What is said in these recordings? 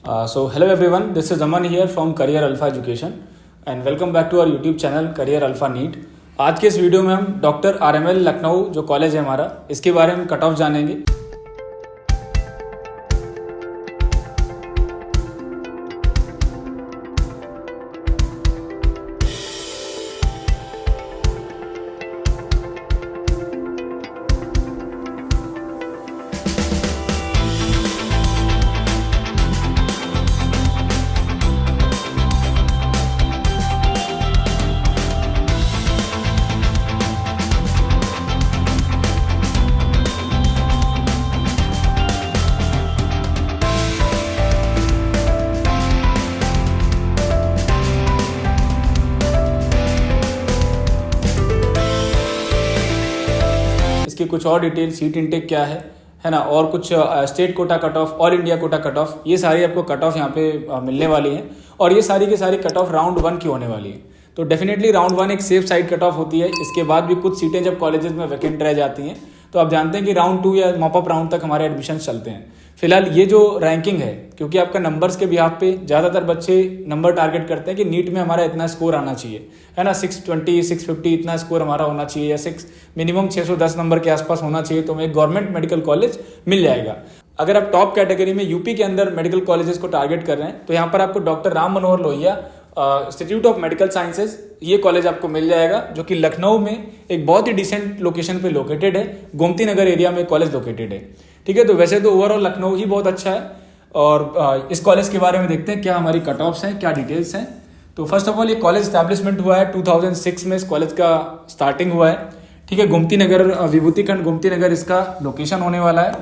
So hello everyone, this is Aman here from Career Alpha Education and welcome back to our YouTube channel Career Alpha NEET। आज के इस video में हम doctor RML Lucknow जो college है हमारा, इसके बारे में कट ऑफ जानेंगे। इसकी कुछ और डिटेल, सीट इनटेक क्या है ना, और कुछ state quota cut off, all India quota cut off, ये सारी आपको कट ऑफ यहाँ पे मिलने वाली हैं और ये सारी की सारी कट ऑफ राउंड 1 की होने वाली है। तो डेफिनेटली राउंड 1 एक सेफ साइड कट ऑफ होती है। इसके बाद भी कुछ सीटें जब कॉलेजेस में वैकेंट रह जाती हैं तो आप जानते हैं कि राउंड 2 या मॉपअप राउंड तक हमारे एडमिशन चलते हैं। फिलहाल ये जो रैंकिंग है, क्योंकि आपका नंबर्स के बिहाफ पे ज़्यादातर बच्चे नंबर टारगेट करते हैं कि नीट में हमारा इतना स्कोर आना चाहिए, है ना, 620 650 इतना स्कोर हमारा होना चाहिए, या मिनिमम 610 नंबर के आसपास होना चाहिए तो हमें गवर्नमेंट मेडिकल कॉलेज मिल जाएगा। अगर आप टॉप कैटेगरी में यूपी के अंदर मेडिकल कॉलेजेस को टारगेट कर रहे हैं तो यहाँ पर आपको doctor Ram Manohar Lohia institute of medical sciences, ये कॉलेज आपको मिल जाएगा, जो कि लखनऊ में एक बहुत ही डिसेंट लोकेशन पे लोकेटेड है। गोमती नगर एरिया में कॉलेज लोकेटेड है। ठीक है, तो वैसे तो ओवरऑल लखनऊ ही बहुत अच्छा है। और इस कॉलेज के बारे में देखते हैं क्या हमारी कट ऑफ्स हैं, क्या डिटेल्स हैं। तो फर्स्ट ऑफ ऑल ये कॉलेज स्टैब्लिशमेंट हुआ है 2006 में, इस कॉलेज का स्टार्टिंग हुआ है। ठीक है, गोमती नगर, विभूति खंड गोमती नगर इसका लोकेशन होने वाला है।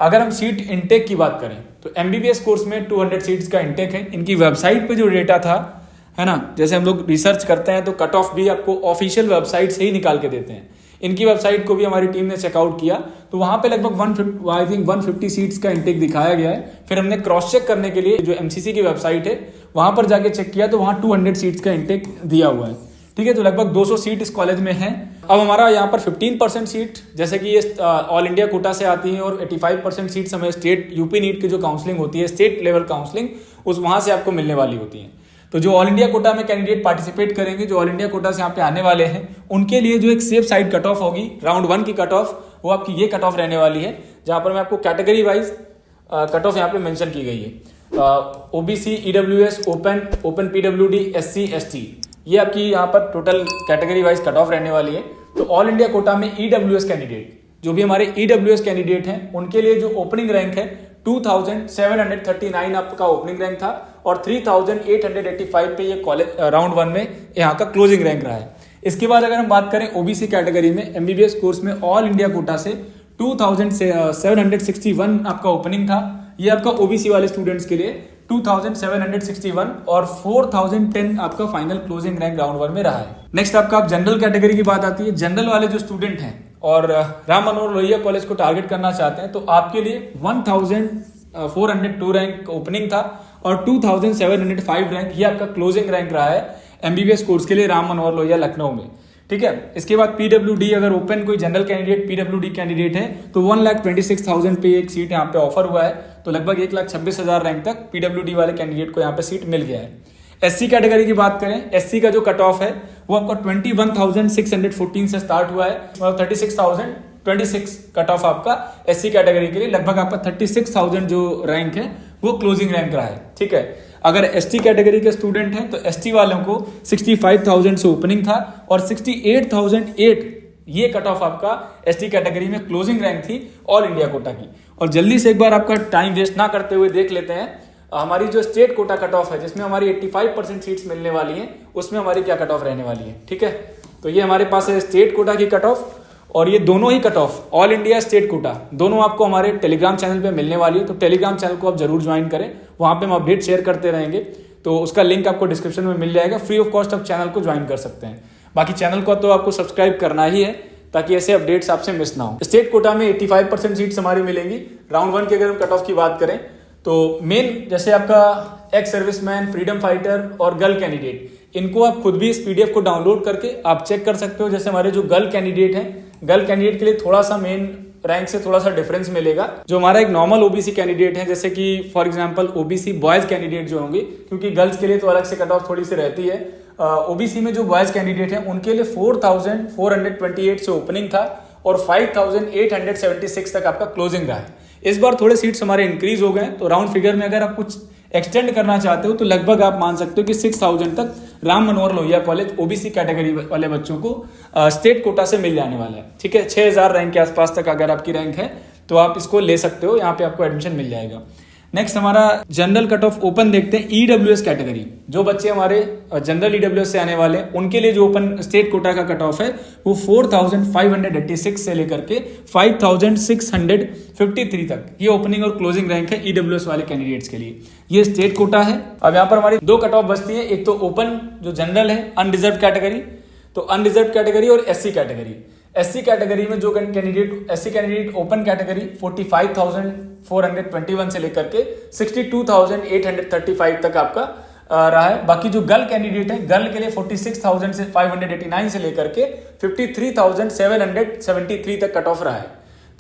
अगर हम सीट इनटेक की बात करें तो MBBS कोर्स में 200 सीट्स का इनटेक है। इनकी वेबसाइट पे जो डेटा था, है ना, जैसे हम लोग रिसर्च करते हैं तो कट ऑफ भी आपको ऑफिशियल वेबसाइट से ही निकाल के देते हैं। इनकी वेबसाइट को भी हमारी टीम ने चेकआउट किया तो वहां पे लगभग 150 सीट्स का इनटेक दिखाया गया है। फिर हमने क्रॉस चेक करने के लिए जो MCC की वेबसाइट है वहां पर जाके चेक किया तो वहां 200 सीट्स का इनटेक दिया हुआ है। ठीक है, तो लगभग 200 सीट इस कॉलेज में है। अब हमारा यहाँ पर 15% सीट, जैसे कि ये ऑल इंडिया कोटा से आती है, और 85% सीट्स हमें स्टेट यूपी नीट की जो काउंसलिंग होती है, स्टेट लेवल काउंसलिंग, उस वहां से आपको मिलने वाली होती है। तो जो ऑल इंडिया कोटा में कैंडिडेट पार्टिसिपेट करेंगे, जो ऑल इंडिया कोटा से यहाँ पे आने वाले हैं, उनके लिए जो एक सेफ साइड कट ऑफ होगी राउंड 1 की कट ऑफ, वो आपकी ये कट ऑफ रहने वाली है, जहां पर मैं आपको कैटेगरी वाइज कट ऑफ यहाँ पे मेंशन की गई है। OBC, EWS, open PWD, SC, ST, ये आपकी यहाँ पर total category wise cut off रहने वाली है। तो ऑल इंडिया कोटा में EWS कैंडिडेट, जो भी हमारे EWS कैंडिडेट हैं, उनके लिए जो ओपनिंग रैंक है 2739 आपका ओपनिंग रैंक था और 3885 पे ये कॉलेज राउंड 1 में यहाँ का क्लोजिंग रैंक रहा है। इसके बाद अगर हम बात करें OBC कैटेगरी में, MBBS कोर्स में ऑल इंडिया कोटा से 2761 आपका ओपनिंग था। ये आपका OBC वाले स्टूडेंट्स के लिए 2761 और 4010 आपका फाइनल क्लोजिंग रैंक राउंड 1 में रहा है। नेक्स्ट आपका आप जनरल कैटेगरी की बात आती है। जनरल वाले जो स्टूडेंट हैं और राम मनोहर लोहिया कॉलेज को टारगेट करना चाहते हैं तो आपके लिए 1402 रैंक ओपनिंग था और 2705 रैंक ये आपका क्लोजिंग रैंक रहा है MBBS कोर्स के लिए राम मनोहर लोहिया लखनऊ में। ठीक है, इसके बाद PWD, अगर ओपन कोई जनरल कैंडिडेट PWD कैंडिडेट है तो 1,26,000 पे एक सीट यहाँ पे ऑफर हुआ है, तो लगभग 1,26,000 रैंक तक PWD वाले कैंडिडेट को यहाँ पे सीट मिल गया है। SC कैटेगरी की बात करें, SC का जो कट ऑफ है वो आपका 21,614 से स्टार्ट हुआ है और 36,026 कट ऑफ आपका SC कैटेगरी के लिए, लगभग आपका 36,000 जो रैंक है वो क्लोजिंग रैंक रहा है। ठीक है, अगर ST कैटेगरी के स्टूडेंट हैं तो ST वालों को 65,000 से ओपनिंग था और 68,008 ये कट ऑफ आपका ST कैटेगरी में क्लोजिंग रैंक थी ऑल इंडिया कोटा की। और जल्दी से एक बार आपका टाइम वेस्ट ना करते हुए देख लेते हैं हमारी जो स्टेट कोटा कट ऑफ है, जिसमें हमारी 85% सीट्स मिलने वाली हैं, उसमें हमारी क्या कट ऑफ रहने वाली है। ठीक है, तो ये हमारे पास है स्टेट कोटा की कट ऑफ, और ये दोनों ही cut off all India state quota दोनों आपको हमारे टेलीग्राम चैनल पे मिलने वाली है। तो टेलीग्राम चैनल को आप जरूर ज्वाइन करें, वहां पे हम अपडेट शेयर करते रहेंगे। तो उसका लिंक आपको डिस्क्रिप्शन में मिल जाएगा, फ्री ऑफ कॉस्ट आप चैनल को ज्वाइन कर सकते हैं। बाकी चैनल को तो आपको सब्सक्राइब करना ही है ताकि ऐसे अपडेट्स आपसे मिस ना हो। स्टेट कोटा में 85% सीट्स हमारी मिलेंगी। राउंड 1 की अगर हम कट ऑफ की बात करें तो मेन जैसे आपका एक्स सर्विसमैन, फ्रीडम फाइटर और गर्ल कैंडिडेट, इनको आप खुद भी इस PDF को डाउनलोड करके आप चेक कर सकते हो। जैसे हमारे जो गर्ल कैंडिडेट हैं, गर्ल कैंडिडेट के लिए थोड़ा सा मेन रैंक से थोड़ा सा डिफरेंस मिलेगा। जो हमारा एक नॉर्मल ओबीसी कैंडिडेट है, जैसे कि for example OBC boys candidate जो होंगे, क्योंकि गर्ल्स के लिए तो अलग से कट ऑफ थोड़ी सी रहती है, ओबीसी में जो बॉयज कैंडिडेट हैं उनके लिए 4428 से ओपनिंग था और 5876 तक आपका क्लोजिंग रहा है। इस बार थोड़े सीट्स हमारे इंक्रीज हो गए, तो राउंड फिगर में अगर आप कुछ एक्सटेंड करना चाहते हो तो लगभग आप मान सकते हो कि 6000 तक Ram Manohar Lohia college OBC category वाले बच्चों को स्टेट कोटा से मिल जाने वाला है। ठीक है, 6000 रैंक के आसपास तक अगर आपकी रैंक है तो आप इसको ले सकते हो, यहाँ पे आपको एडमिशन मिल जाएगा। नेक्स्ट हमारा जनरल कट ऑफ ओपन देखते हैं। ईडब्ल्यूएस कैटेगरी, जो बच्चे हमारे जनरल ईडब्ल्यूएस से आने वाले हैं उनके लिए जो ओपन स्टेट कोटा का कट ऑफ है वो 4586 से लेकर के 5653 तक ये ओपनिंग और क्लोजिंग रैंक है ईडब्ल्यूएस वाले कैंडिडेट्स के लिए। ये स्टेट कोटा है। अब यहाँ पर हमारी दो कट ऑफ बचती है, एक तो ओपन जो जनरल है अनरिजर्व कैटेगरी, तो अनरिजर्व कैटेगरी और एससी कैटेगरी। एससी कैटेगरी में जो candidate SC candidate open category 45,421 से लेकर के 62,835 तक आपका रहा है। बाकी जो गर्ल कैंडिडेट है, गर्ल के लिए 46,589 से लेकर के 53,773 तक कट ऑफ रहा है।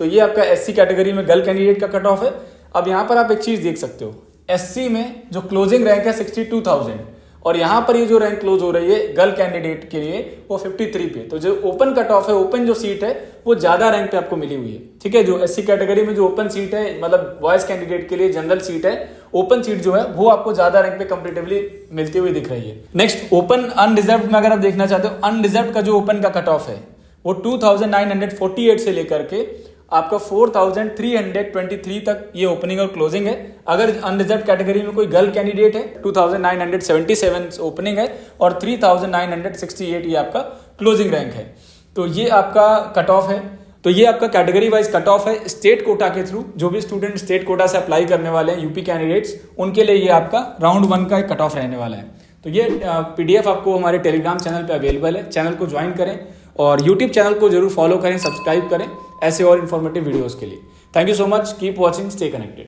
तो ये आपका एससी कैटेगरी में गर्ल कैंडिडेट का कट ऑफ है। अब यहां पर आप एक चीज देख सकते हो, एससी में जो क्लोजिंग रैंक है 62,000 और यहां पर ये जो रैंक क्लोज हो रही है गर्ल कैंडिडेट के लिए वो 53 पे। तो जो ओपन कट ऑफ है, ओपन जो सीट है वो ज्यादा रैंक पे आपको मिली हुई है। ठीक है, जो एससी कैटेगरी में जो ओपन सीट है, मतलब बॉयज कैंडिडेट के लिए जनरल सीट है, ओपन सीट जो है वो आपको ज्यादा रैंक पे कंपेरेटिवली मिलती हुई दिख रही है। नेक्स्ट ओपन अनरिजर्व में अगर आप देखना चाहते हो, अनरिजर्व का जो ओपन का कट ऑफ है वो 2948 से लेकर के आपका 4323 तक ये ओपनिंग और क्लोजिंग है। अगर अनरिजर्व कैटेगरी में कोई गर्ल कैंडिडेट है 2977 ओपनिंग है और 3968 ये आपका क्लोजिंग रैंक है। तो ये आपका कट ऑफ है। तो ये आपका कैटेगरी वाइज कट ऑफ है स्टेट कोटा के थ्रू। जो भी स्टूडेंट स्टेट कोटा से अप्लाई करने वाले हैं, यूपी कैंडिडेट्स, उनके लिए ये आपका राउंड 1 का एक कट ऑफ रहने वाला है। तो ये पीडीएफ आपको हमारे टेलीग्राम चैनल पे अवेलेबल है। चैनल को ज्वाइन करें और यूट्यूब चैनल को जरूर फॉलो करें, सब्सक्राइब करें ऐसे और इन्फॉर्मेटिव वीडियोस के लिए। Thank you so much, keep watching, stay connected.